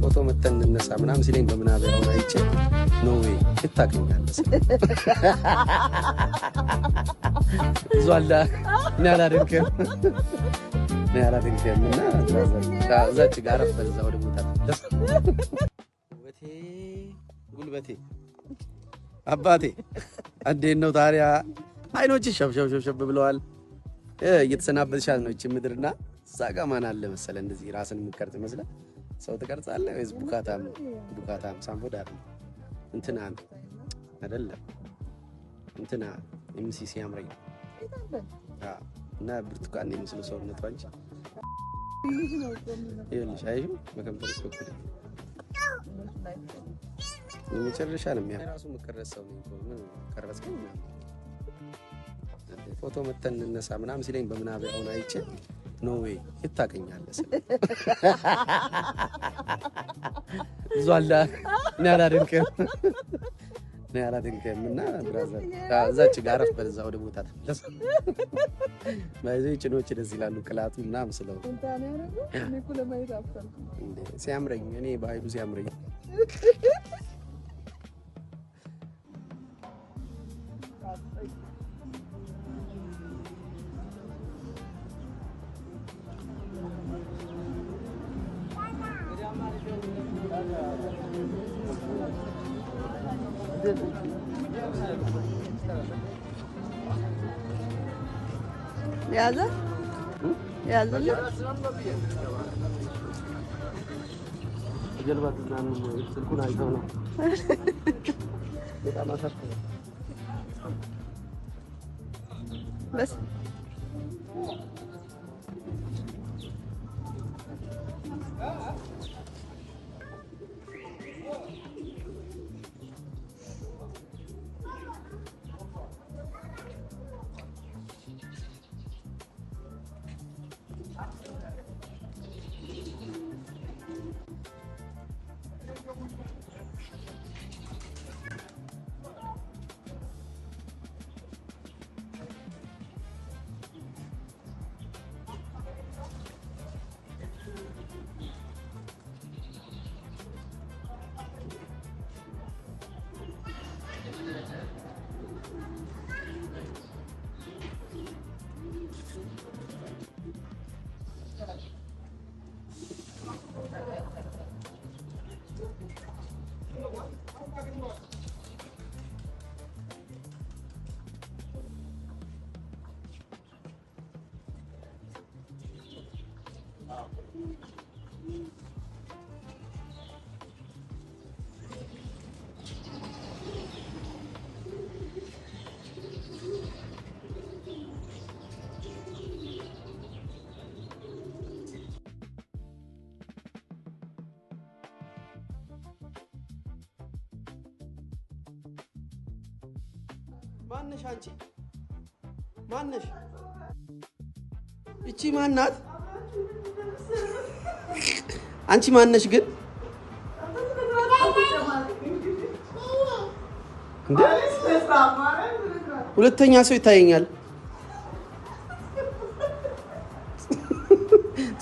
ፎቶ መተን እንነሳ ምናምን ሲለኝ በምናብ ያውን አይቼ ኖ ዌይ ይታገኛለስ ዟላ ናላደንከም እና ዛች ጋር ፈዛ ወደ ቦታ ጉልበቴ አባቴ እንዴት ነው ታዲያ? አይኖች ሸብሸብ ብለዋል። እየተሰናበትሻል ነው እቺ ምድርና ዛጋ ማን አለ መሰለ እንደዚህ ራስን ምከርት መስለ ሰው ተቀርጻለህ ወይስ ቡካታም ሳምቦዳ እንትና አይደለም እንትና ኤምሲሲ ያምረኝ እና ብርቱካን የሚመስሉ ሰውነት ባንቺ ይኸውልሽ አይሹ በከምተር ስኩል የመጨረሻ ነው የሚያራሱ መከረሰው ነው ምን ከረስከኝ ፎቶ መተን እንነሳ ምናምን ሲለኝ በምናብ ያውን አይቼ ኖ ዌይ ይታገኛለስ ዟላ ናላደንከም እና ብራዘር ዛች ጋር ፈዛ ወደ ቦታ ተመለሰ ማይዘይ ጭኖች ደስ ይላሉ ቅላቱ እና መስለው ሲያምረኝ እኔ ባይሉ ሲያምረኝ ያዘ ጀልባት እናን ስልኩን አይተው ነው በጣም አሳፈረ በስ ማነሽ አንቺ ማነሽ እቺ ማናት አንቺ ማነሽ ግን እንዴ ሁለተኛ ሰው ይታየኛል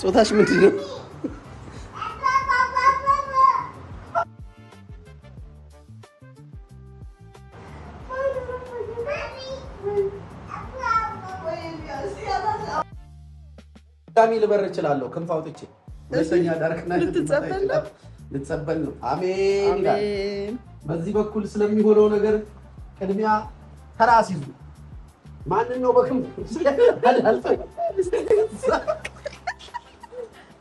ጾታሽ ምንድነው ዳሚ ልበር እችላለሁ ክንፍ አውጥቼ ለሰኛ ዳርክና ልትጸበል ነው አሜን አሜን በዚህ በኩል ስለሚሆነው ነገር ቅድሚያ ተራስ ይዙ ማን ነው በክንፍ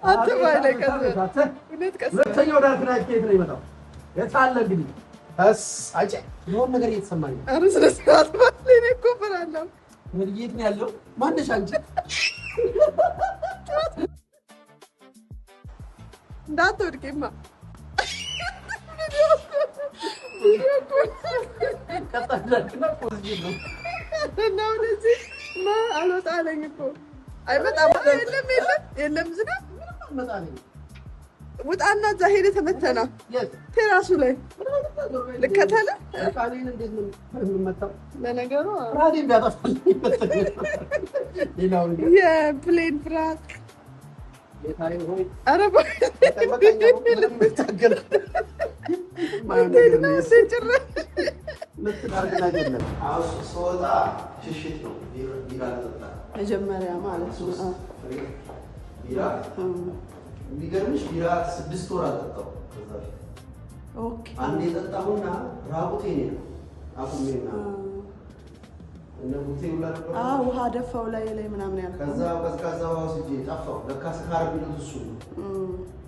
አንተ ባይለቀ ለሰኛው ዳርክና ከየት ነው ይመጣው የታለ እንግዲህ አጭ የሆነ ነገር እየተሰማኝ ነው አረ ስለሰዓት ባለኝ እኮ ፈራለሁ ወርጌት ነው ያለው ማንሽ አንቺ እንዳትወድቂማ ከተላክና ፖዚቲቭ ነው እና ወደዚህ ማ አልወጣለኝ እኮ አይመጣም የለም ዝናብ መጣለኝ ውጣና እዛ ሄደ ተመተና ቴራሱ ላይ ልከተለ ቃሌን እንዴት ነው የምመጣው ለነገሩ ራዲን ቢያጣፋል ሌላው የፕሌን ፍራክ ጌታዬ ሆይ አረባ ምንም ታገል ማይደና ተጨረ ለትዳርና አይደለም አውስ ሶዳ ሽሽት ነው ቢራ ተጣ መጀመሪያ ማለት ነው ቢራ የሚገርምሽ ቢራ 6 ወር አጠጣው ከዛ ኦኬ አንዴ ጠጣሁና ራቁቴን ነው አቁሜና እና ሙቴው ላይ ውሃ ደፋው ላይ ምናምን ያልኩ ከዛ ቀዝቃዛ ውሃ ወስጄ ጠፋው ለካ ስካር ቢሉት እሱ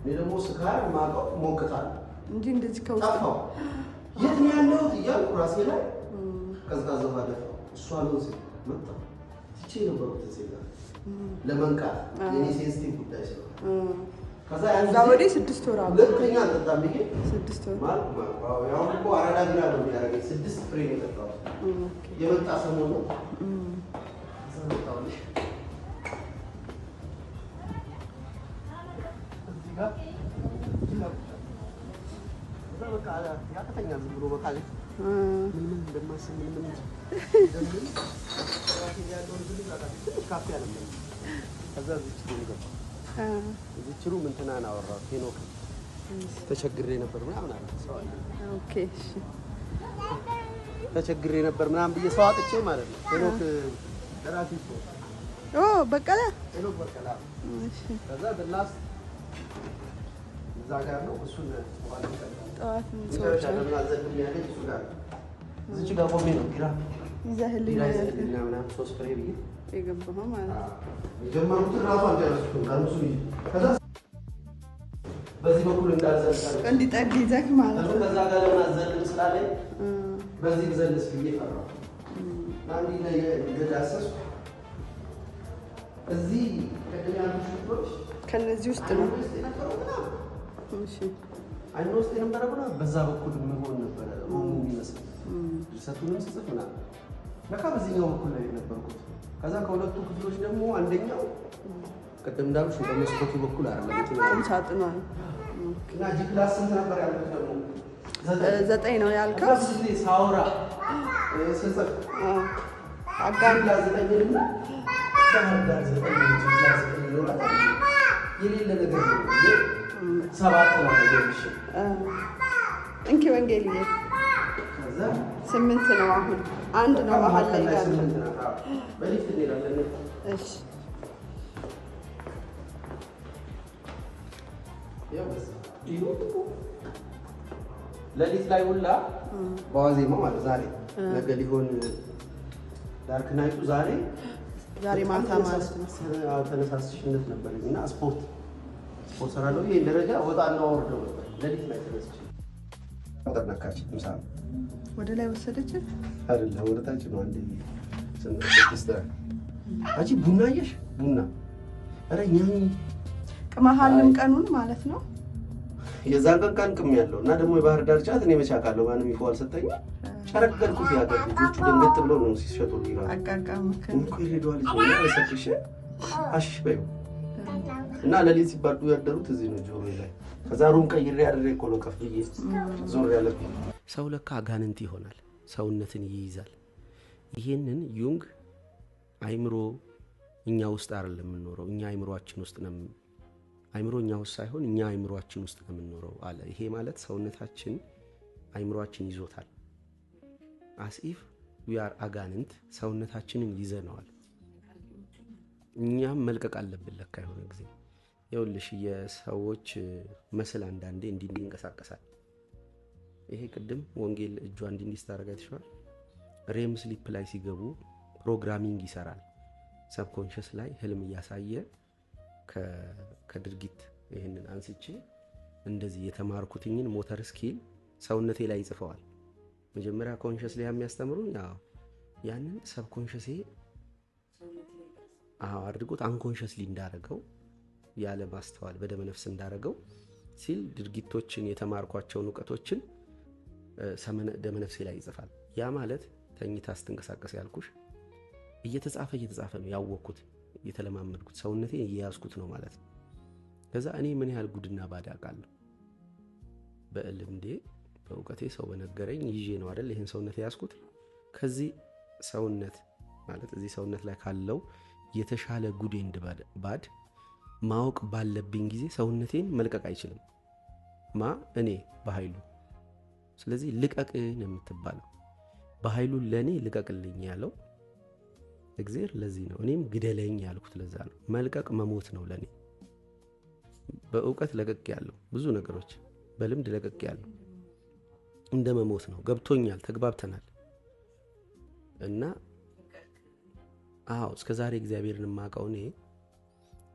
እኔ ደግሞ ስካር ማቀው ሞክታል እንጂ እንደዚህ ከውስጥ ጠፋው የት ነው ያለሁት እያልኩ ራሴ ላይ ቀዝቃዛ ውሃ ደፋው እሱ አልወሰ መጣ ትቼ ነበር ተዘጋ ለመንቃት የኔ ሴንሲቲቭ ጉዳይ ስለሆነ ከዛ ያንዛ ወዲህ 6 ወር አለ ሁለተኛ አልጠጣም ብዬ 6 ወር ማለት ያው እኮ አራዳ ቢራ ነው የሚያደርገኝ 6 ፍሬ ነው የጠጣሁት የመጣ ሰሞን ነው ዘንጣውልሽ እዚህ ጋር በቃ ያተኛል ዝም ብሎ በቃ ምን እንደማስብ ምን እንደምን ያለው ልጅ ካፌ አለ ከዛ ዝች ነው እዚች ሩም እንትናን አወራው ሄኖክ ተቸግሬ ነበር ምናምን አለ ሰው አለ ኦኬ እሺ ተቸግሬ ነበር ምናምን ብዬ ሰው አጥቼ ማለት ነው ሄኖክ ደራሲ በቀለ ሄኖክ በቀለ እሺ ከዛ ድላስ እዛ ጋር ነው እሱን ጠዋት ሰዎች አዘግም ያለ እሱ ጋር እዚች ጋር ቆሜ ነው ቢራ ይዘህልኝ ምናምን 3 ፍሬ ብዬ የገባኸው ማለት ነው የጀመሩት ራሱ አልጨረስኩም ከእነሱ ከዛ በዚህ በኩል እንዳልዘልቃል እንዲጠግ ይዘህ ማለት ነው ከዛ ጋር ለምን አዘልም ስላለኝ በዚህ ብዘልስ ብዬ ፈራሁ አንዲ ላይ ገዳሰስ እዚህ ቅድም ያሉት ሽቶች ከነዚህ ውስጥ ነው እሺ አይኖ ውስጥ የነበረው በዛ በኩል ምን ነበር ሆሙ የሚመስል ድርሰቱንም ጽፍ ምናምን ለካ በዚህኛው በኩል ላይ ነበርኩት ከዛ ከሁለቱ ክፍሎች ደግሞ አንደኛው ቀደም እንዳልኩሽ በመስኮቱ በኩል አይደለም ሳጥኗል እና ጂፕላስ ስንት ነበር ያልኩት ደግሞ 9 ነው ያልከው ስለዚህ ሳውራ ስንት አጋር ጂፕላስ 9 እና ሳውራ 9 ጂፕላስ 9 ይኖራል የሌለ ነገር ነው 7 ነው ያደርግሽ እንኪ ወንጌልዬ ከዛ 8 ነው አሁን አንድ ነው መሀል ላይ ጋር በሊፍት እንሄዳለን እሺ ለሊት ላይ ሁላ በዋዜማው ማለት ዛሬ ነገ ሊሆን ዳርክ ናይቱ ዛሬ ማታ ማለት ነው ተነሳሽነት ነበርና ስፖርት ሰራለው ይሄ ደረጃ ወጣና ወርደው ነበር ለሊት ላይ ተነስቼ ተነካች ምሳ ወደ ላይ ወሰደች አይደለ ወደ ታች ነው አንዴ ስንተስተ አጂ ቡናየሽ ቡና አረኛ ቅማሃልም ቀኑን ማለት ነው የዛን ቀን ቅም ያለው እና ደግሞ የባህር ዳርቻ እኔ መቻካለሁ ማንም ይፈዋል ሰጠኝ ቸረገልኩት ያገር ልጆቹ ደንገት ብለው ነው ሲሸጡ ይላል አቃቃምከ እንኮ ይሄዳል ይችላል ለሰክሽ አሽ በዩ እና ለሊት ሲባዱ ያደሩት እዚህ ነው ጆሮ ላይ ከዛ ሩም ቀይሬ አድሬ እኮ ነው ከፍዬ ዞር ያለብኝ ሰው ለካ አጋንንት ይሆናል ሰውነትን ይይዛል ይሄንን ዩንግ አይምሮ እኛ ውስጥ አይደለም የምንኖረው እኛ አይምሮአችን ውስጥ ነው አይምሮኛ ውስጥ ሳይሆን እኛ አይምሮአችን ውስጥ ነው የምንኖረው አለ ይሄ ማለት ሰውነታችን አይምሮአችን ይዞታል as if we are አጋንንት ሰውነታችንን ይዘነዋል እኛም መልቀቅ አለብን ለካ የሆነ ጊዜ ይኸውልሽ የሰዎች መስል አንዳንዴ እንዲንቀሳቀሳል ይሄ ቅድም ወንጌል እጇ እንዲስታረጋ ይተሻል ሬም ስሊፕ ላይ ሲገቡ ፕሮግራሚንግ ይሰራል ሰብኮንሺየስ ላይ ህልም እያሳየ ከድርጊት ይሄንን አንስቼ እንደዚህ የተማርኩትኝን ሞተር ስኪል ሰውነቴ ላይ ይጽፈዋል መጀመሪያ ኮንሺየስ ላይ የሚያስተምሩኝ ያንን ሰብኮንሺየስ አድርጎት አንኮንሺየስሊ እንዳረገው ያለ ማስተዋል በደመ ነፍስ እንዳረገው ሲል ድርጊቶችን የተማርኳቸውን ዕውቀቶችን ደመ ነፍሴ ላይ ይጽፋል ያ ማለት ተኝታ ስትንቀሳቀስ ያልኩሽ እየተጻፈ ነው ያወቅኩት እየተለማመድኩት ሰውነቴ እየያዝኩት ነው ማለት ነው ከዛ እኔ ምን ያህል ጉድና ባዳ አውቃለሁ በእልምዴ በእውቀቴ ሰው በነገረኝ ይዤ ነው አይደል ይሄን ሰውነት ያዝኩት ከዚህ ሰውነት ማለት እዚህ ሰውነት ላይ ካለው የተሻለ ጉድ ኤንድ ባድ ማወቅ ባለብኝ ጊዜ ሰውነቴን መልቀቅ አይችልም። እኔ በኃይሉ። ስለዚህ ልቀቅን የምትባለው በኃይሉ ለእኔ ልቀቅልኝ ያለው እግዚአብሔር ለዚህ ነው። እኔም ግደለኝ ያልኩት ለዛ ነው። መልቀቅ መሞት ነው ለእኔ። በእውቀት ለቀቅ ያለው ብዙ ነገሮች በልምድ ለቀቅ ያለው እንደ መሞት ነው። ገብቶኛል፣ ተግባብተናል። እና እስከ ዛሬ እግዚአብሔርን የማውቀው እኔ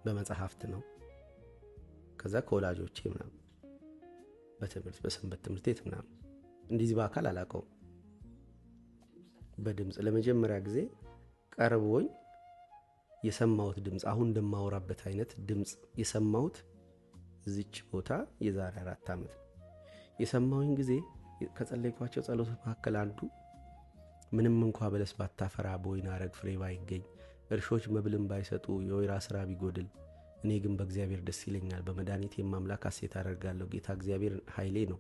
በመጽሐፍት ነው። ከዛ ከወላጆቼ ምናምን በትምህርት በሰንበት ትምህርት ቤት ምናምን እንደዚህ በአካል አላውቀውም። በድምፅ ለመጀመሪያ ጊዜ ቀርቦኝ የሰማሁት ድምፅ አሁን እንደማወራበት አይነት ድምፅ የሰማሁት እዚች ቦታ የዛሬ 4 ዓመት የሰማሁኝ ጊዜ ከጸለይኳቸው ጸሎቶች መካከል አንዱ ምንም እንኳ በለስ ባታፈራ በወይን አረግ ፍሬ ባይገኝ እርሾች መብልን ባይሰጡ የወይራ ስራ ቢጎድል እኔ ግን በእግዚአብሔር ደስ ይለኛል፣ በመድኃኒቴም አምላክ ሐሴት አደርጋለሁ። ጌታ እግዚአብሔር ኃይሌ ነው፣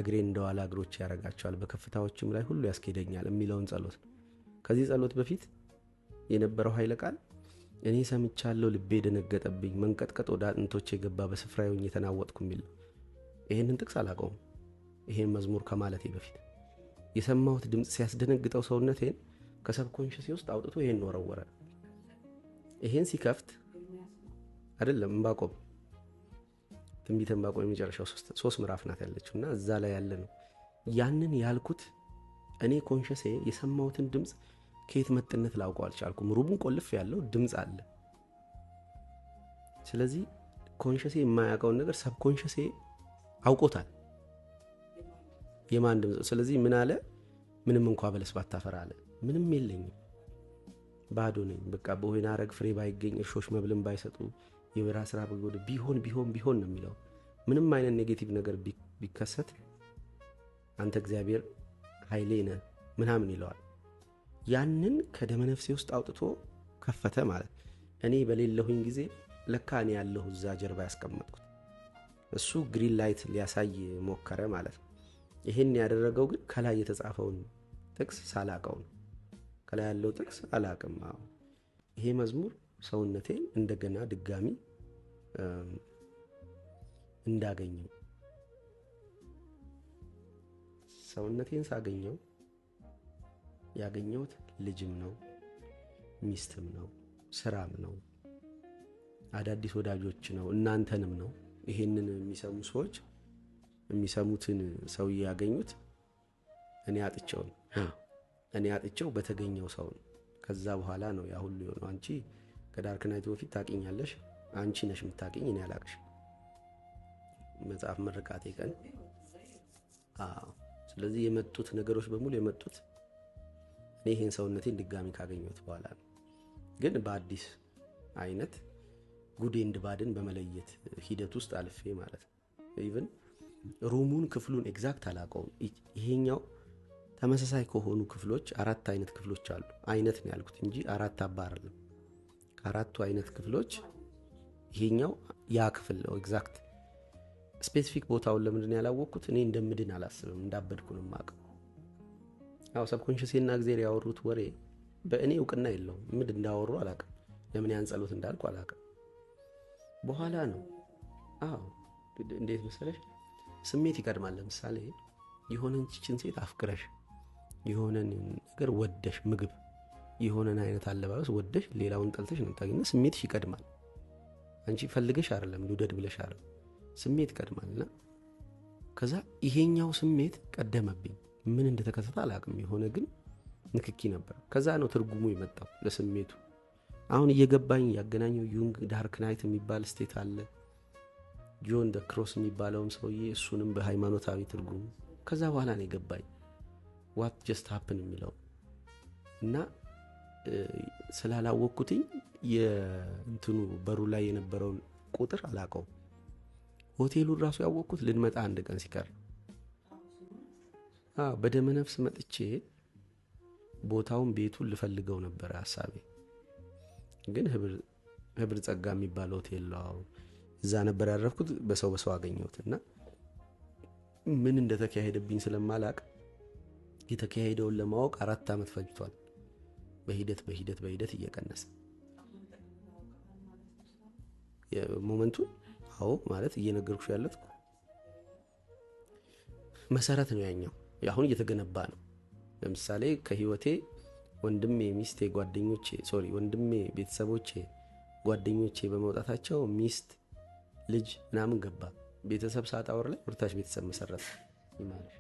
እግሬን እንደ ዋላ እግሮች ያደርጋቸዋል፣ በከፍታዎችም ላይ ሁሉ ያስኬደኛል የሚለውን ጸሎት ነው። ከዚህ ጸሎት በፊት የነበረው ኃይለ ቃል እኔ ሰምቻለሁ፣ ልቤ ደነገጠብኝ፣ መንቀጥቀጥ ወደ አጥንቶቼ የገባ በስፍራዬ ሆኜ የተናወጥኩ የሚል ነው። ይሄንን ጥቅስ አላውቀውም። ይሄን መዝሙር ከማለቴ በፊት የሰማሁት ድምፅ ሲያስደነግጠው ሰውነቴን ከሰብኮንሽስ ውስጥ አውጥቶ ይሄን ወረወረ። ይሄን ሲከፍት አይደለም ዕንባቆም ትንቢተ ዕንባቆም የመጨረሻው 3 ምዕራፍ ናት ያለችውና እዛ ላይ ያለ ነው። ያንን ያልኩት እኔ ኮንሽሴ የሰማሁትን ድምፅ ከየት መጥነት ላውቀው አልቻልኩም። ሩቡን ቆልፍ ያለው ድምፅ አለ። ስለዚህ ኮንሽሴ የማያውቀውን ነገር ሰብኮንሽሴ አውቆታል። የማን ድምፅ? ስለዚህ ምን አለ? ምንም እንኳ በለስ ባታፈራ አለ። ምንም የለኝም፣ ባዶ ነኝ። በቃ በወይን አረግ ፍሬ ባይገኝ እርሾች መብልን ባይሰጡ የወይራ ስራ ቢጎድል ቢሆን ነው የሚለው። ምንም አይነት ኔጌቲቭ ነገር ቢከሰት አንተ እግዚአብሔር ኃይሌ ነህ ምናምን ይለዋል። ያንን ከደመነፍሴ ውስጥ አውጥቶ ከፈተ ማለት እኔ በሌለሁኝ ጊዜ ለካ እኔ ያለሁ እዛ ጀርባ ያስቀመጥኩት እሱ ግሪን ላይት ሊያሳይ ሞከረ ማለት ነው። ይሄን ያደረገው ግን ከላይ የተጻፈውን ጥቅስ ሳላቀው ነው። ከላይ ያለው ጥቅስ አላቅም። ይሄ መዝሙር ሰውነቴን እንደገና ድጋሚ እንዳገኘው ሰውነቴን ሳገኘው ያገኘሁት ልጅም ነው፣ ሚስትም ነው፣ ስራም ነው፣ አዳዲስ ወዳጆች ነው፣ እናንተንም ነው። ይሄንን የሚሰሙ ሰዎች የሚሰሙትን ሰውዬ ያገኙት እኔ አጥቼው በተገኘው ሰው ነው። ከዛ በኋላ ነው ያ ሁሉ የሆነው። አንቺ ከዳርክ ናይት በፊት ታውቂኛለሽ፣ አንቺ ነሽ የምታውቂኝ፣ እኔ አላቅሽ። መጽሐፍ ምርቃቴ ቀን ስለዚህ የመጡት ነገሮች በሙሉ የመጡት እኔ ይሄን ሰውነቴን ድጋሚ ካገኘሁት በኋላ ነው። ግን በአዲስ አይነት ጉድ ኤንድ ባድን በመለየት ሂደት ውስጥ አልፌ ማለት ነው። ኢቭን ሩሙን ክፍሉን ኤግዛክት አላውቀውም። ይሄኛው ተመሳሳይ ከሆኑ ክፍሎች 4 አይነት ክፍሎች አሉ። አይነት ነው ያልኩት እንጂ 4 አባ አይደለም። ከ4ቱ አይነት ክፍሎች ይሄኛው ያ ክፍል ነው። ኤግዛክት ስፔሲፊክ ቦታውን ለምንድን ያላወቅኩት? እኔ እንደምድን አላስብም፣ እንዳበድኩ ነው የማውቀው። ሰብኮንሽስና እግዚአብሔር ያወሩት ወሬ በእኔ እውቅና የለውም። ምን እንዳወሩ አላውቅም። ለምን ያን ጸሎት እንዳልኩ አላውቅም። በኋላ ነው እንዴት መሰለሽ ስሜት ይቀድማል። ለምሳሌ የሆነን ቺችን ሴት አፍቅረሽ የሆነን ነገር ወደሽ ምግብ የሆነን አይነት አለባበስ ወደሽ ሌላውን ጠልተሽ ነው ታገኘው። ስሜትሽ ይቀድማል። አንቺ ፈልገሽ አይደለም ልውደድ ብለሽ አይደለም፣ ስሜት ይቀድማልና ከዛ ይሄኛው ስሜት ቀደመብኝ። ምን እንደተከሰተ አላውቅም። የሆነ ግን ንክኪ ነበር። ከዛ ነው ትርጉሙ የመጣው ለስሜቱ። አሁን እየገባኝ ያገናኘው ዩንግ ዳርክ ናይት የሚባል ስቴት አለ፣ ጆን ደ ክሮስ የሚባለውም ሰውዬ እሱንም በሃይማኖታዊ ትርጉሙ። ከዛ በኋላ ነው የገባኝ ዋት ጀስት ሃፕን የሚለው እና ስላላወቅኩትኝ የእንትኑ በሩ ላይ የነበረውን ቁጥር አላውቀውም። ሆቴሉን ራሱ ያወቅኩት ልንመጣ አንድ ቀን ሲቀር በደመ ነፍስ መጥቼ ቦታውን ቤቱን ልፈልገው ነበር ሐሳቤ። ግን ህብር ጸጋ የሚባል ሆቴል ነው፣ እዛ ነበር ያረፍኩት። በሰው አገኘሁትና ምን እንደተካሄደብኝ ስለማላቅ የተካሄደውን ለማወቅ 4 ዓመት ፈጅቷል። በሂደት እየቀነሰ ሞመንቱን። አዎ ማለት እየነገርኩሽ ያለት መሰረት ነው ያኛው። አሁን እየተገነባ ነው። ለምሳሌ ከህይወቴ ወንድሜ፣ ሚስቴ፣ ጓደኞቼ ወንድሜ፣ ቤተሰቦቼ፣ ጓደኞቼ በመውጣታቸው ሚስት፣ ልጅ ምናምን ገባ። ቤተሰብ ሳጣወር ላይ ወርታች ቤተሰብ መሰረት ይማለሽ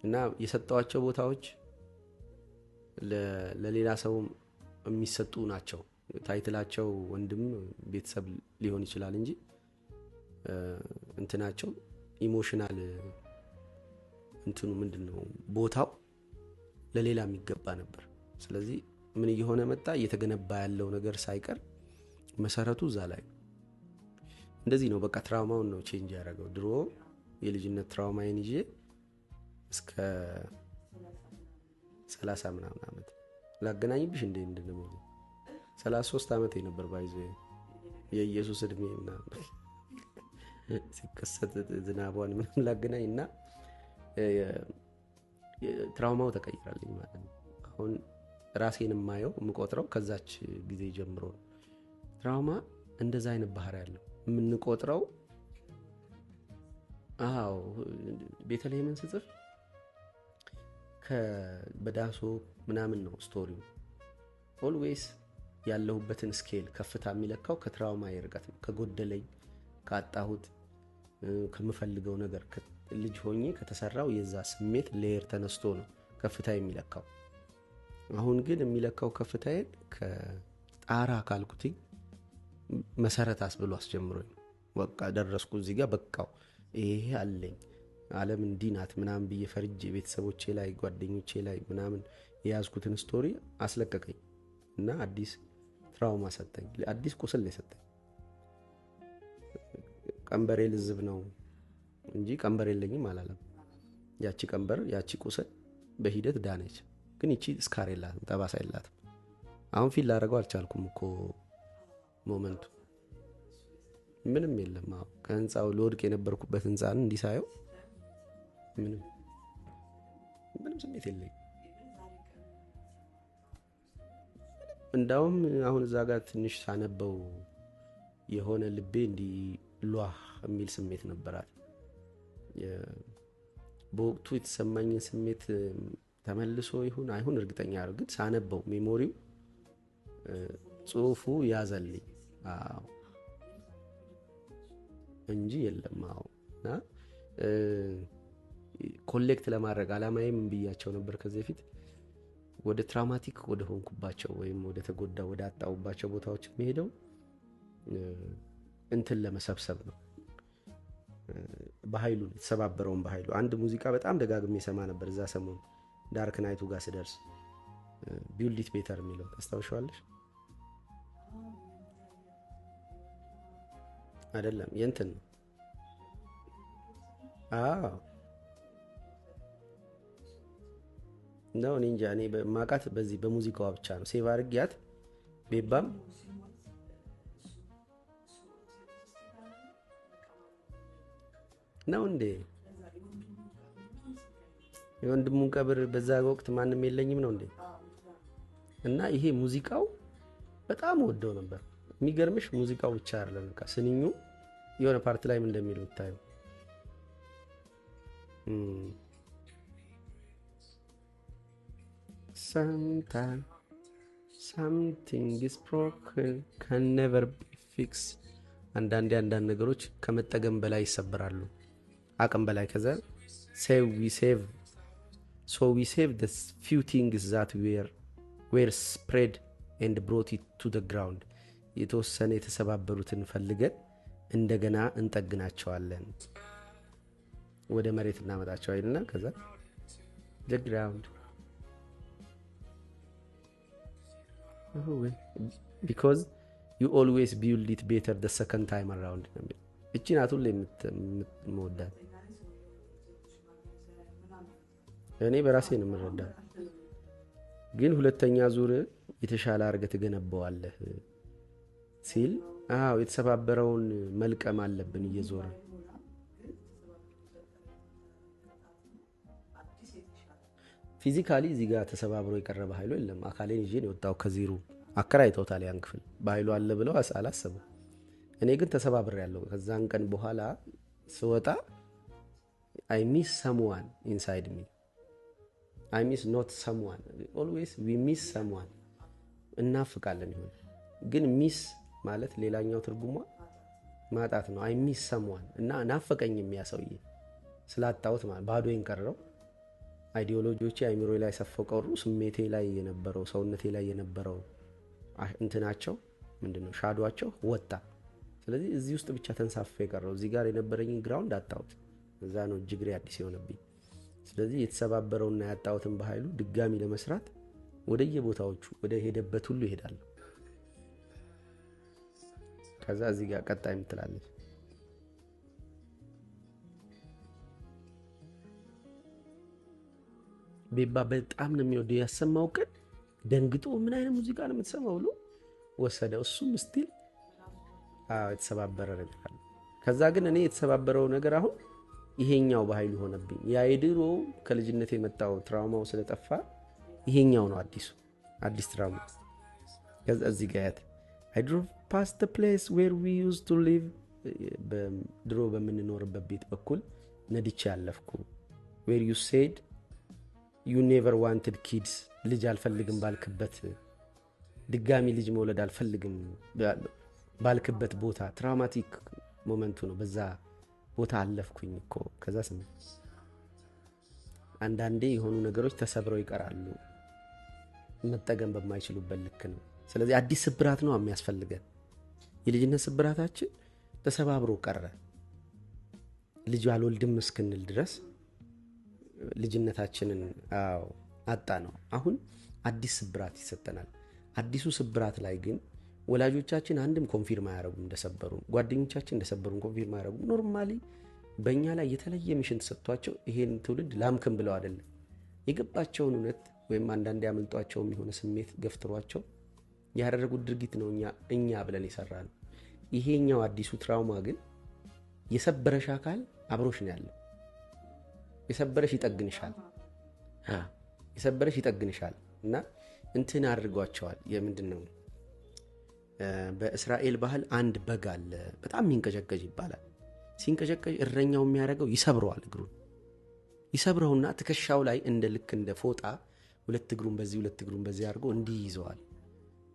እና የሰጠዋቸው ቦታዎች ለሌላ ሰው የሚሰጡ ናቸው። ታይትላቸው ወንድም ቤተሰብ ሊሆን ይችላል እንጂ እንትናቸው ኢሞሽናል እንትኑ ምንድነው ቦታው ለሌላ የሚገባ ነበር። ስለዚህ ምን እየሆነ መጣ? እየተገነባ ያለው ነገር ሳይቀር መሰረቱ እዛ ላይ እንደዚህ ነው። በቃ ትራውማውን ነው ቼንጅ ያደረገው። ድሮ የልጅነት ትራውማዬን ይዤ እስከ 30 ምናምን ዓመት ላገናኝብሽ እንደ እንደነው 33 ዓመት ነበር ባይዞ የኢየሱስ እድሜ ምናምን ሲከሰት ዝናቧን ምናምን ላገናኝና ትራውማው ተቀይራልኝ ማለት ነው። አሁን ራሴን የማየው የምቆጥረው ከዛች ጊዜ ጀምሮ ነው። ትራውማ እንደዛ አይነት ባህሪ ያለው የምንቆጥረው ቤተልሔምን ስጽፍ በዳሶ ምናምን ነው ስቶሪው። ኦልዌይስ ያለሁበትን ስኬል ከፍታ የሚለካው ከትራውማ ይርቀት ነው። ከጎደለኝ፣ ካጣሁት፣ ከምፈልገው ነገር ልጅ ሆኜ ከተሰራው የዛ ስሜት ሌየር ተነስቶ ነው ከፍታ የሚለካው። አሁን ግን የሚለካው ከፍታዬን ከጣራ ካልኩት መሰረት አስብሎ አስጀምሮኝ በቃ ደረስኩ እዚህ ጋር በቃው ይሄ አለኝ ዓለም እንዲህ ናት ምናምን ብዬ ፈርጄ ቤተሰቦቼ ላይ ጓደኞቼ ላይ ምናምን የያዝኩትን ስቶሪ አስለቀቀኝ እና አዲስ ትራውማ ሰጠኝ። አዲስ ቁስል ሰጠኝ። ቀንበሬ ልዝብ ነው እንጂ ቀንበር የለኝም አላለም። ያቺ ቀንበር ያቺ ቁስል በሂደት ዳነች። ግን እቺ ስካር የላትም፣ ጠባሳ የላትም። አሁን ፊል ላደርገው አልቻልኩም እኮ ሞመንቱ ምንም የለም። አሁን ከህንፃው ለወድቅ የነበርኩበት ህንፃን እንዲሳየው ምንም ስሜት የለኝም። እንዳውም አሁን እዛ ጋር ትንሽ ሳነበው የሆነ ልቤ እንዲህ ሏህ የሚል ስሜት ነበራት። በወቅቱ የተሰማኝን ስሜት ተመልሶ ይሁን አይሁን እርግጠኛ አይደለም፣ ግን ሳነበው ሜሞሪው ጽሁፉ ያዘልኝ እንጂ የለም። እና ኮሌክት ለማድረግ አላማዬም ብያቸው ነበር ከዚህ በፊት ወደ ትራውማቲክ ወደ ሆንኩባቸው ወይም ወደ ተጎዳ ወደ አጣውባቸው ቦታዎች የሚሄደው እንትን ለመሰብሰብ ነው። በኃይሉ የተሰባበረውን በኃይሉ አንድ ሙዚቃ በጣም ደጋግሜ ሰማ ነበር እዛ ሰሞን ዳርክ ናይቱ ጋር ስደርስ ቢውልድ ኢት ቤተር የሚለው ታስታውሻለሽ? አይደለም የእንትን ነው። ነው እኔ እንጃ። እኔ በማቃት በዚህ በሙዚቃዋ ብቻ ነው ሴቭ አድርጊያት። ቤባም ነው እንዴ የወንድሙን ቀብር በዛ ወቅት ማንም የለኝም ነው እንዴ? እና ይሄ ሙዚቃው በጣም ወደው ነበር። የሚገርምሽ ሙዚቃው ብቻ አይደለም በቃ ስንኙ የሆነ ፓርት ላይ ምን እንደሚለው ታዩ። Sometimes something is broken can never be fixed. አንዳንድ ነገሮች ከመጠገም በላይ ይሰበራሉ፣ አቅም በላይ። ከዛ so we save the few things that were spread and brought it to the ground. የተወሰነ የተሰባበሩትን ፈልገን እንደገና እንጠግናቸዋለን፣ ወደ መሬት እናመጣቸው አይደልና ከዛ the ground because you always build it better the second time around. እቺ ናት ሁሌ የምትወዳት። እኔ በራሴ ነው የምረዳው፣ ግን ሁለተኛ ዙር የተሻለ አድርገህ ትገነባዋለህ ሲል የተሰባበረውን መልቀም አለብን እየዞረ። ፊዚካሊ እዚህ ጋር ተሰባብሮ የቀረበ ኃይሉ የለም። አካሌን ይዤ ነው የወጣው ከዜሮ። አከራይተውታል ያን ክፍል በኃይሉ አለ ብለው አላሰቡ። እኔ ግን ተሰባብሬያለሁ። ከዛን ቀን በኋላ ስወጣ I miss someone inside me. I miss not someone. Always we miss someone. እናፍቃለን ይሆን ግን ሚስ ማለት ሌላኛው ትርጉሟ ማጣት ነው። I miss someone እና ናፈቀኝ የሚያሰውዬ ስላጣሁት ማለት ባዶዬን ቀረው። አይዲዮሎጂዎቼ አይምሮዬ ላይ ሰፈው ቀሩ። ስሜቴ ላይ የነበረው ሰውነቴ ላይ የነበረው እንትናቸው ምንድነው ሻዶአቸው ወጣ። ስለዚህ እዚህ ውስጥ ብቻ ተንሳፈ የቀረው እዚህ ጋር የነበረኝ ግራውንድ አጣሁት። እዛ ነው ጅግሬ አዲስ የሆነብኝ። ስለዚህ የተሰባበረውና ያጣሁትን በኃይሉ ድጋሚ ለመስራት ወደየቦታዎቹ ወደ ሄደበት ሁሉ ይሄዳል። ከዛ እዚህ ጋር ቀጣይ ምትላለች ቤባ በጣም ነው የሚወደው ያሰማው ቀን ደንግጦ ምን አይነት ሙዚቃ ነው የምትሰማው ብሎ ወሰደው። እሱም ስቲል የተሰባበረ ነገር አለ። ከዛ ግን እኔ የተሰባበረው ነገር አሁን ይሄኛው በኃይሉ ሆነብኝ። ያ የድሮ ከልጅነት የመጣው ትራውማው ስለጠፋ ይሄኛው ነው አዲስ ትራውማ። ከዛ እዚህ ጋር I drove past the place where we used to live ድሮ በምንኖርበት ቤት በኩል ነድቼ ያለፍኩ where you said you never wanted kids ልጅ አልፈልግም ባልክበት ድጋሚ ልጅ መውለድ አልፈልግም ባልክበት ቦታ ትራውማቲክ ሞመንቱ ነው። በዛ ቦታ አለፍኩኝ እኮ። ከዛ አንዳንዴ የሆኑ ነገሮች ተሰብረው ይቀራሉ መጠገን በማይችሉበት ልክ ነው። ስለዚህ አዲስ ስብራት ነው የሚያስፈልገን። የልጅነት ስብራታችን ተሰባብሮ ቀረ። ልጅ አልወልድም እስክንል ድረስ ልጅነታችንን አጣ ነው። አሁን አዲስ ስብራት ይሰጠናል። አዲሱ ስብራት ላይ ግን ወላጆቻችን አንድም ኮንፊርም አያረጉም እንደሰበሩ፣ ጓደኞቻችን እንደሰበሩን ኮንፊርም አያረጉም። ኖርማሊ በእኛ ላይ የተለየ ሚሽን ተሰጥቷቸው ይሄን ትውልድ ላምክም ብለው አይደለም የገባቸውን እውነት ወይም አንዳንዴ ያመልጧቸው የሆነ ስሜት ገፍትሯቸው ያደረጉት ድርጊት ነው እኛ ብለን የሰራነው። ይሄኛው አዲሱ ትራውማ ግን የሰበረሽ አካል አብሮሽ ነው ያለው። የሰበረሽ ይጠግንሻል እና እንትን አድርጓቸዋል። የምንድነው በእስራኤል ባህል አንድ በግ አለ በጣም የሚንቀጨቀጭ ይባላል። ሲንቀጨቀጭ እረኛው የሚያደርገው ይሰብረዋል። እግሩን ይሰብረውና ትከሻው ላይ እንደ ፎጣ ሁለት እግሩን በዚህ አድርጎ እንዲህ ይዘዋል።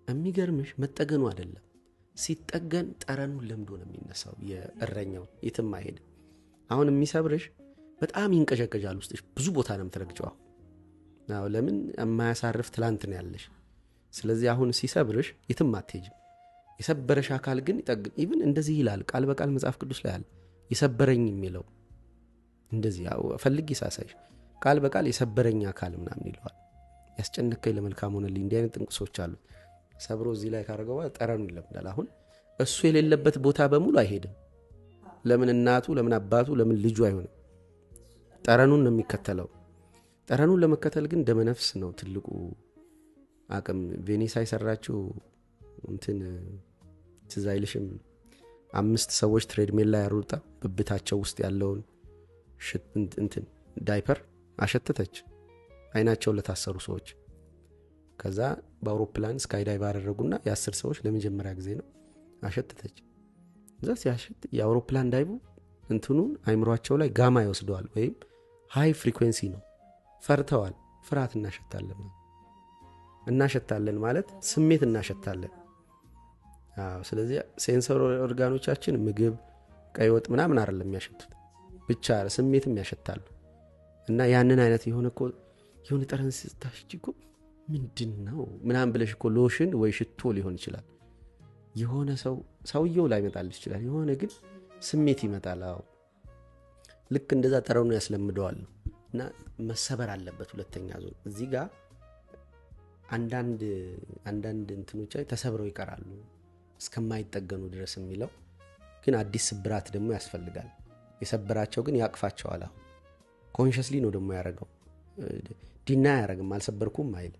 የሚገርምሽ መጠገኑ አይደለም፣ ሲጠገን ጠረኑን ለምዶ ነው የሚነሳው። የእረኛው የትም አይሄድም። አሁን የሚሰብርሽ በጣም ይንቀጨቀጫል። ውስጥሽ ብዙ ቦታ ነው የምትረግጨው። ለምን የማያሳርፍ ትላንት ነው ያለሽ። ስለዚህ አሁን ሲሰብርሽ የትም አትሄጂም። የሰበረሽ አካል ግን ይጠግን። ኢቭን እንደዚህ ይላል ቃል በቃል መጽሐፍ ቅዱስ ላይ አለ። የሰበረኝ የሚለው እንደዚህ ፈልጊ ሳሳይሽ ቃል በቃል የሰበረኝ አካል ምናምን ይለዋል። ያስጨነቀኝ ለመልካም ሆነልኝ። እንዲህ አይነት ጥንቅሶች አሉ። ሰብሮ እዚህ ላይ ካረገው ጠረኑ ይለምዳል። አሁን እሱ የሌለበት ቦታ በሙሉ አይሄድም። ለምን እናቱ፣ ለምን አባቱ፣ ለምን ልጁ አይሆንም? ጠረኑን ነው የሚከተለው። ጠረኑን ለመከተል ግን ደመነፍስ ነው ትልቁ አቅም። ቬኔሳ የሰራችው እንትን ትዝ አይልሽም? 5 ሰዎች ትሬድሜል ላይ ያሩጣ ብብታቸው ውስጥ ያለውን እንትን ዳይፐር አሸተተች አይናቸው ለታሰሩ ሰዎች። ከዛ በአውሮፕላን ስካይ ዳይቭ አደረጉና የ10 ሰዎች ለመጀመሪያ ጊዜ ነው አሸተተች። እዛ ሲያሸት የአውሮፕላን ዳይቭ እንትኑን አይምሯቸው ላይ ጋማ ይወስደዋል ወይም ሃይ ፍሪኩዌንሲ ነው። ፈርተዋል። ፍርሃት እናሸታለን ማለት ስሜት እናሸታለን። ስለዚህ ሴንሰር ኦርጋኖቻችን ምግብ፣ ቀይ ወጥ ምናምን አይደለም የሚያሸቱት፣ ብቻ ስሜትም ያሸታሉ። እና ያንን አይነት የሆነ ጠረን ስታሽጂ እኮ ምንድነው ምናምን ብለሽ እኮ ሎሽን ወይ ሽቶ ሊሆን ይችላል። የሆነ ሰውየው ላይ ይመጣልሽ ይችላል። የሆነ ግን ስሜት ይመጣል። ልክ እንደዛ ጠረኑ ያስለምደዋል። እና መሰበር አለበት። ሁለተኛ ዞን እዚህ ጋር አንዳንድ እንትኖች ተሰብረው ይቀራሉ እስከማይጠገኑ ድረስ የሚለው ግን አዲስ ስብራት ደግሞ ያስፈልጋል። የሰበራቸው ግን ያቅፋቸዋል። ኮንሽስሊ ነው ደግሞ ያደረገው። ዲና ያደረግም አልሰበርኩም አይል።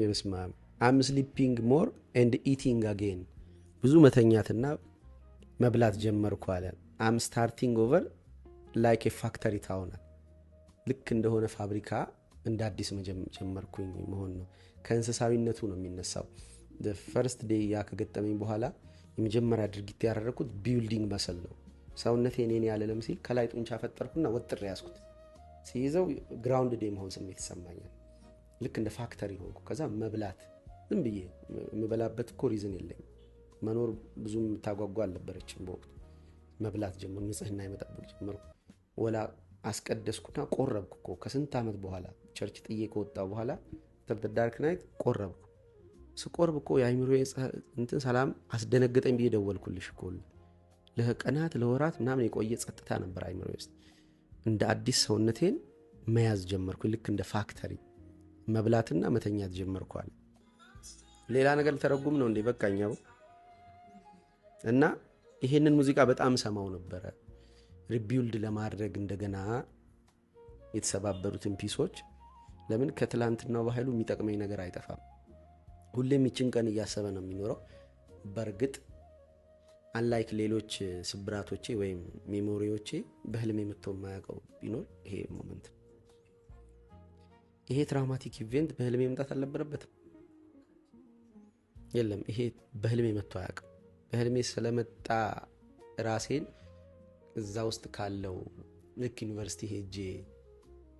የመስማም I'm sleeping more and eating again። ብዙ መተኛትና መብላት ጀመርኩ አለ። I'm starting over like a factory town። ልክ እንደሆነ ፋብሪካ እንደ አዲስ ጀመርኩኝ መሆን ነው። ከእንስሳዊነቱ ነው የሚነሳው። ፈርስት ዴይ ያ ከገጠመኝ በኋላ የመጀመሪያ ድርጊት ያደረኩት ቢልዲንግ መሰል ነው። ሰውነቴ እኔን ያለለም ሲል ከላይ ጡንቻ ፈጠርኩና ወጥሬ ያዝኩት። ሲይዘው ግራውንድ ዴይ መሆን ስሜት ይሰማኛል። ልክ እንደ ፋክተሪ ሆንኩ። ከዛ መብላት ዝም ብዬ የምበላበት እኮ ሪዝን የለኝም። መኖር ብዙም ታጓጓ አልነበረችም በወቅቱ። መብላት ጀመርኩ። ንጽህና የመጠበቅ ጀመርኩ። ወላ አስቀደስኩና ቆረብኩ እኮ ከስንት ዓመት በኋላ ቸርች ጥዬ ከወጣሁ በኋላ ዳርክ ናይት ቆረብኩ። ስቆርብ እኮ የአይምሮ እንትን ሰላም አስደነገጠኝ ብዬ ደወልኩልሽ እኮ። ለቀናት ለወራት ምናምን የቆየ ጸጥታ ነበር አይምሮ ውስጥ። እንደ አዲስ ሰውነቴን መያዝ ጀመርኩ። ልክ እንደ ፋክተሪ መብላትና መተኛት ጀመርኳል። ሌላ ነገር ልተረጉም ነው እንዴ? በቃኛው እና ይሄንን ሙዚቃ በጣም ሰማው ነበረ። ሪቢውልድ ለማድረግ እንደገና የተሰባበሩትን ፒሶች። ለምን ከትላንትናው ባህሉ የሚጠቅመኝ ነገር አይጠፋም። ሁሌም ይችን ቀን እያሰበ ነው የሚኖረው። በእርግጥ አንላይክ ሌሎች ስብራቶቼ ወይም ሜሞሪዎቼ በህልሜ መጥቶ የማያውቀው ቢኖር ይሄ ሞመንት። ይሄ ትራውማቲክ ኢቨንት በህልሜ መምጣት አልነበረበትም። የለም ይሄ በህልሜ መጥቶ አያውቅም። በህልሜ ስለመጣ ራሴን እዛ ውስጥ ካለው ልክ ዩኒቨርሲቲ ሄጄ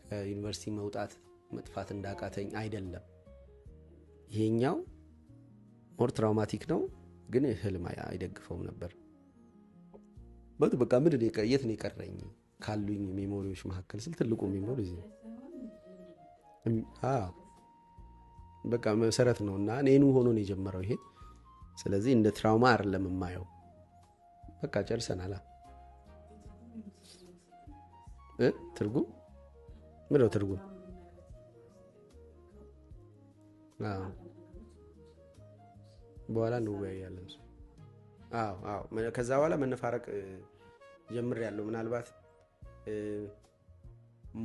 ከዩኒቨርሲቲ መውጣት መጥፋት እንዳቃተኝ አይደለም። ይሄኛው ሞር ትራውማቲክ ነው፣ ግን ህልም አይደግፈውም ነበር። በቃ ምንድን የት ነው የቀረኝ ካሉኝ ሜሞሪዎች መካከል ስል ትልቁ ሜሞሪ እዚህ በቃ መሰረት ነው እና እኔኑ ሆኖ ነው የጀመረው ይሄ። ስለዚህ እንደ ትራውማ አይደለም የማየው። በቃ ጨርሰናል። ትርጉም ምንድን ነው ትርጉም? በኋላ እንወያያለን። ከዛ በኋላ መነፋረቅ ጀምሬያለሁ። ምናልባት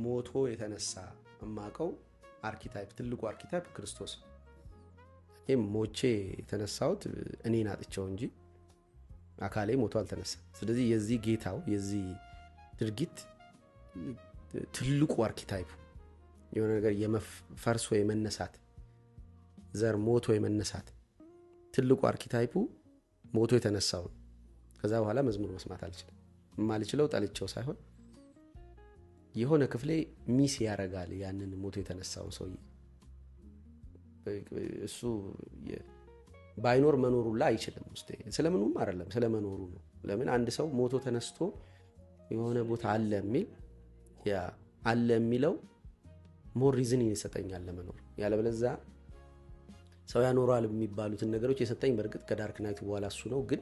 ሞቶ የተነሳ የማውቀው አርኪታይፕ፣ ትልቁ አርኪታይፕ ክርስቶስ። ይህም ሞቼ የተነሳሁት እኔን አጥቼው እንጂ አካሌ ሞቶ አልተነሳም። ስለዚህ የዚህ ጌታው የዚህ ድርጊት ትልቁ አርኪታይፕ የሆነ ነገር የፈርሶ የመነሳት ዘር ሞቶ የመነሳት ትልቁ አርኪታይፑ ሞቶ የተነሳው። ከዛ በኋላ መዝሙር መስማት አልችልም። የማልችለው ጠልቼው ሳይሆን የሆነ ክፍሌ ሚስ ያረጋል ያንን ሞቶ የተነሳውን ሰውዬ። እሱ ባይኖር መኖሩ ላይ አይችልም ውስጤ። ስለምኑም አይደለም ስለመኖሩ ነው። ለምን አንድ ሰው ሞቶ ተነስቶ የሆነ ቦታ አለ የሚል ያ አለ የሚለው ሞር ሪዝን ይሰጠኛል ለመኖር። ያለበለዚያ ሰው ያኖረዋል የሚባሉትን ነገሮች የሰጠኝ በእርግጥ ከዳርክ ናይት በኋላ እሱ ነው። ግን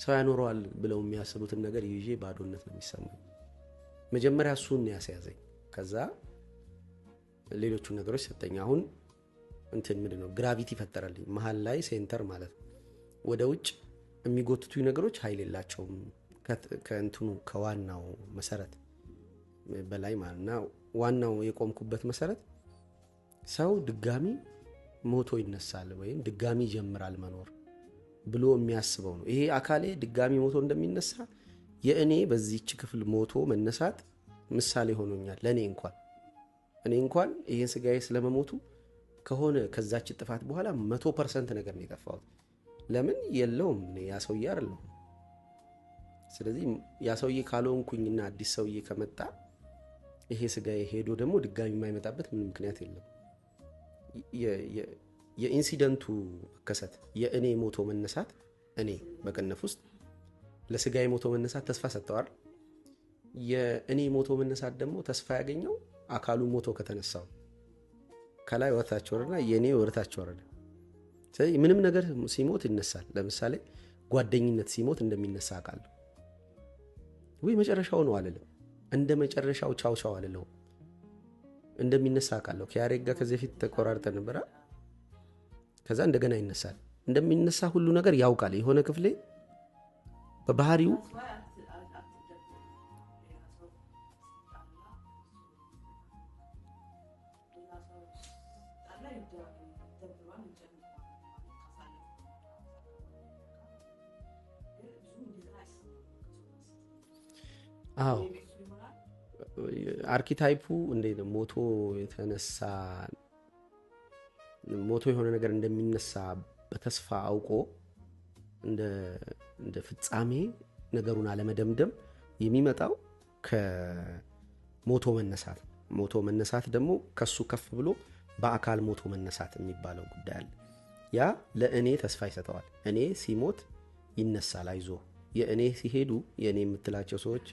ሰው ያኖረዋል ብለው የሚያስቡትን ነገር ይዤ ባዶነት ነው የሚሰማኝ። መጀመሪያ እሱን ያስያዘኝ፣ ከዛ ሌሎቹ ነገሮች ሰጠኝ። አሁን እንትን ምንድነው ግራቪቲ ፈጠረልኝ መሀል ላይ ሴንተር ማለት ነው። ወደ ውጭ የሚጎትቱኝ ነገሮች ኃይል የላቸውም ከእንትኑ ከዋናው መሰረት በላይ ማለትና ዋናው የቆምኩበት መሰረት ሰው ድጋሚ ሞቶ ይነሳል ወይም ድጋሚ ይጀምራል መኖር ብሎ የሚያስበው ነው። ይሄ አካሌ ድጋሚ ሞቶ እንደሚነሳ የእኔ በዚህች ክፍል ሞቶ መነሳት ምሳሌ ሆኖኛል። ለእኔ እንኳን ይሄን ስጋዬ ስለመሞቱ ከሆነ ከዛች ጥፋት በኋላ 100% ነገር ነው የጠፋሁት። ለምን የለውም ያ ሰውዬ አይደለም። ስለዚህ ያ ሰውዬ ካልሆንኩኝና አዲስ ሰውዬ ከመጣ ይሄ ስጋዬ ሄዶ ደግሞ ድጋሚ የማይመጣበት ምንም ምክንያት የለም። የኢንሲደንቱ መከሰት የእኔ ሞቶ መነሳት እኔ በቅንፍ ውስጥ ለስጋዬ ሞቶ መነሳት ተስፋ ሰጥተዋል። የእኔ ሞቶ መነሳት ደግሞ ተስፋ ያገኘው አካሉ ሞቶ ከተነሳው ከላይ ወርታቸው ወረደና የኔ ወርታቸው ወረደ። ስለዚህ ምንም ነገር ሲሞት ይነሳል። ለምሳሌ ጓደኝነት ሲሞት እንደሚነሳ አውቃለሁ። ወይ መጨረሻው ነው አለለም፣ እንደ መጨረሻው ቻው ቻው አለለው እንደሚነሳ አውቃለሁ። ከያሬድ ጋር ከዚህ ፊት ተቆራርጠን ነበር። ከዛ እንደገና ይነሳል። እንደሚነሳ ሁሉ ነገር ያውቃል። የሆነ ክፍሌ በባህሪው አርኪታይፑ እንዴት ነው ሞቶ የሆነ ነገር እንደሚነሳ በተስፋ አውቆ እንደ ፍጻሜ ነገሩን አለመደምደም የሚመጣው ከሞቶ መነሳት ደግሞ ከሱ ከፍ ብሎ በአካል ሞቶ መነሳት የሚባለው ጉዳይ አለ። ያ ለእኔ ተስፋ ይሰጠዋል። እኔ ሲሞት ይነሳል፣ አይዞ የእኔ ሲሄዱ የእኔ የምትላቸው ሰዎች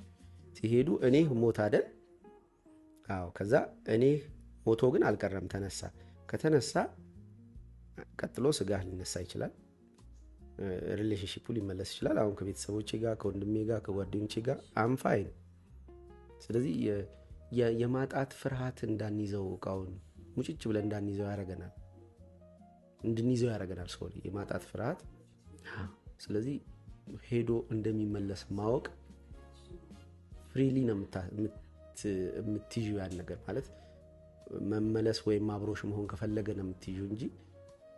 ሲሄዱ እኔ ሞት አይደል? አዎ። ከዛ እኔ ሞቶ ግን አልቀረም፣ ተነሳ። ከተነሳ ቀጥሎ ስጋ ሊነሳ ይችላል፣ ሪሌሽንሺፑ ሊመለስ ይችላል። አሁን ከቤተሰቦቼ ጋር ከወንድሜ ጋር ከጓደኞቼ ጋር አምፋይን። ስለዚህ የማጣት ፍርሃት እንዳንይዘው እቃውን ሙጭጭ ብለን እንዳንይዘው ያደርገናል፣ እንድንይዘው ያደርገናል ሶሪ የማጣት ፍርሃት። ስለዚህ ሄዶ እንደሚመለስ ማወቅ ፍሪሊ ነው የምትይዥው ያን ነገር ማለት መመለስ ወይም አብሮሽ መሆን ከፈለገ ነው የምትይዥው እንጂ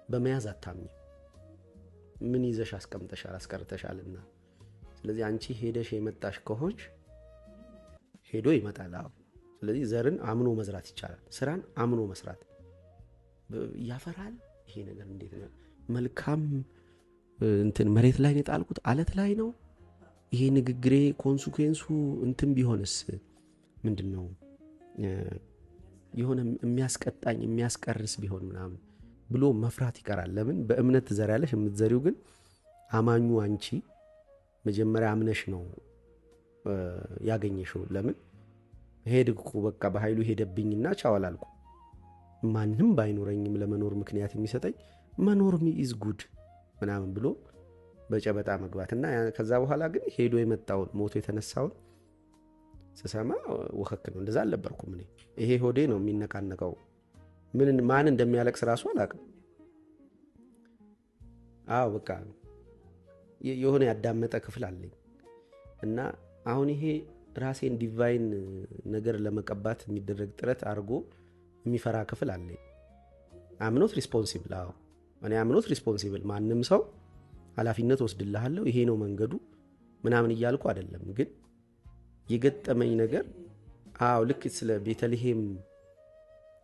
በመያዝ አታምኝ። ምን ይዘሽ አስቀርተሻልና። ስለዚህ አንቺ ሄደሽ የመጣሽ ከሆንሽ ሄዶ ይመጣል። አዎ። ስለዚህ ዘርን አምኖ መዝራት ይቻላል። ስራን አምኖ መስራት ያፈራል። ይሄ ነገር እንዴት ነው መልካም እንትን መሬት ላይ የጣልኩት አለት ላይ ነው። ይሄ ንግግሬ ኮንሲኩዌንሱ እንትን ቢሆንስ ምንድነው የሆነ የሚያስቀጣኝ የሚያስቀርስ ቢሆን ምናምን ብሎ መፍራት ይቀራል። ለምን በእምነት ትዘሪያለሽ። የምትዘሪው ግን አማኙ አንቺ መጀመሪያ አምነሽ ነው ያገኘሽው። ለምን ሄድኩ በቃ በኃይሉ ሄደብኝና ቻው አልኩ። ማንም ባይኖረኝም ለመኖር ምክንያት የሚሰጠኝ መኖር ኢዝ ጉድ ምናምን ብሎ በጨበጣ መግባትና ከዛ በኋላ ግን ሄዶ የመጣውን ሞቶ የተነሳውን ስሰማ ወከክ ነው። እንደዛ አልነበርኩም እኔ። ይሄ ሆዴ ነው የሚነቃነቀው። ማን እንደሚያለቅስ ራሱ አላውቅም። አዎ በቃ የሆነ ያዳመጠ ክፍል አለኝ እና አሁን ይሄ ራሴን ዲቫይን ነገር ለመቀባት የሚደረግ ጥረት አድርጎ የሚፈራ ክፍል አለኝ። አምኖት ሪስፖንሲብል። አዎ እኔ አምኖት ሪስፖንሲብል። ማንም ሰው ኃላፊነት ወስድልሃለሁ ይሄ ነው መንገዱ ምናምን እያልኩ አይደለም። ግን የገጠመኝ ነገር አዎ ልክ ስለ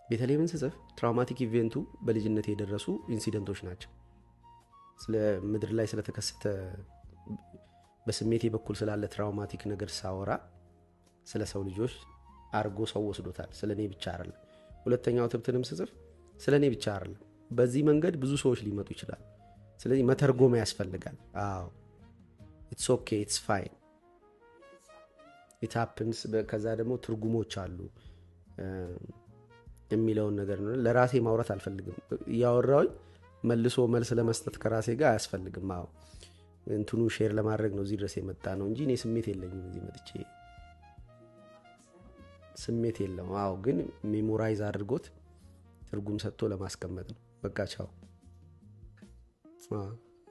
ቤተልሔምን ስጽፍ ትራውማቲክ ኢቨንቱ በልጅነት የደረሱ ኢንሲደንቶች ናቸው። ስለ ምድር ላይ ስለተከሰተ በስሜቴ በኩል ስላለ ትራውማቲክ ነገር ሳወራ ስለ ሰው ልጆች አርጎ ሰው ወስዶታል። ስለኔ ብቻ አይደለም። ሁለተኛው ትብትንም ስጽፍ ስለኔ ብቻ አይደለም። በዚህ መንገድ ብዙ ሰዎች ሊመጡ ይችላል። ስለዚህ መተርጎም ያስፈልጋል። አዎ ኢትስ ኦኬ ኢትስ ፋይን ኢት ሃፕንስ። ከዛ ደግሞ ትርጉሞች አሉ የሚለውን ነገር ነው። ለራሴ ማውራት አልፈልግም። ያወራውኝ መልሶ መልስ ለመስጠት ከራሴ ጋር አያስፈልግም። አዎ እንትኑ ሼር ለማድረግ ነው እዚህ ድረስ የመጣ ነው እንጂ እኔ ስሜት የለኝም። እዚህ መጥቼ ስሜት የለም። አዎ ግን ሜሞራይዝ አድርጎት ትርጉም ሰጥቶ ለማስቀመጥ ነው። በቃ ቻው።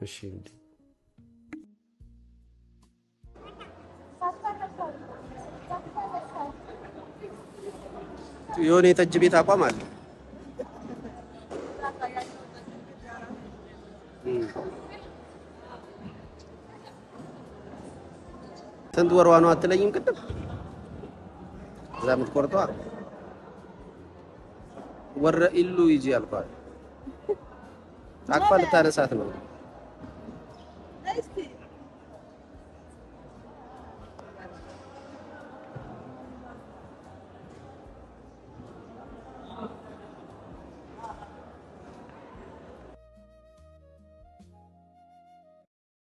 እሺ እንዴ የሆነ የጠጅ ቤት አቋም አለ። ስንት ወርዋ ነው አትለኝም? ቅድም እዛ የምትቆርጠዋ ወረ ኢሉ ይጂ አልኳት። አቅፋ ልታነሳት ነው።